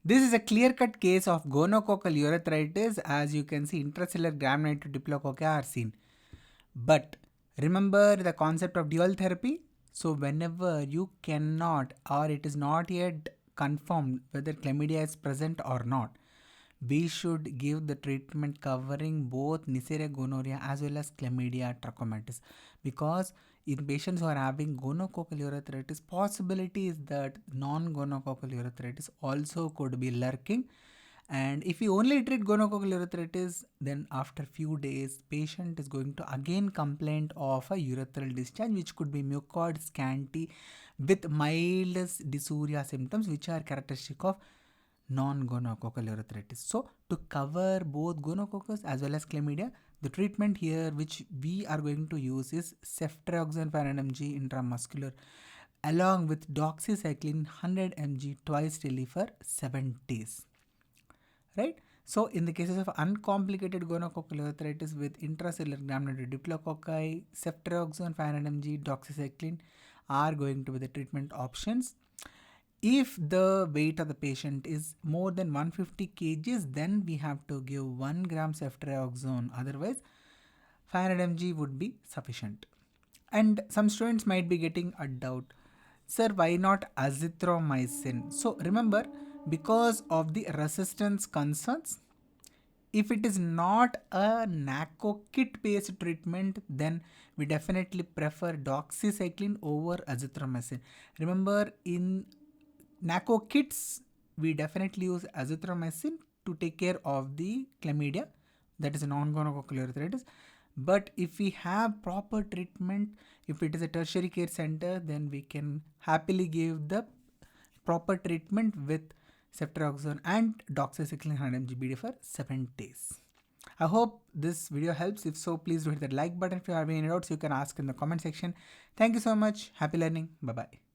This is a clear-cut case of gonococcal urethritis. As you can see, intracellular gram-negative diplococci are seen. But remember the concept of dual therapy. So whenever you cannot or it is not yet confirmed whether chlamydia is present or not, we should give the treatment covering both Neisseria gonorrhea as well as chlamydia trachomatis, because in patients who are having gonococcal urethritis, possibility is that non-gonococcal urethritis also could be lurking. And if you only treat gonococcal urethritis, then after few days, patient is going to again complain of a urethral discharge, which could be mucoid, scanty, with mild dysuria symptoms, which are characteristic of non-gonococcal urethritis. So to cover both gonococcus as well as chlamydia, the treatment here which we are going to use is ceftriaxone 500 mg intramuscular along with doxycycline 100 mg twice daily for 7 days. Right? So in the cases of uncomplicated gonococcal urethritis with intracellular gram-negative diplococci, ceftriaxone 500 mg doxycycline are going to be the treatment options. If the weight of the patient is more than 150 kgs, then we have to give 1 gram ceftriaxone. Otherwise, 500 mg would be sufficient. And some students might be getting a doubt, sir, why not azithromycin? So remember, because of the resistance concerns, if it is not a NACO kit based treatment, then we definitely prefer doxycycline over azithromycin. Remember, in NACO kits, we definitely use azithromycin to take care of the chlamydia, that is a non-gonococcal urethritis. But if we have proper treatment, if it is a tertiary care center, then we can happily give the proper treatment with ceftriaxone and doxycycline 100 mg BD for 7 days. I hope this video helps. If so, please do hit that like button. If you have any doubts, you can ask in the comment section. Thank you so much. Happy learning. Bye-bye.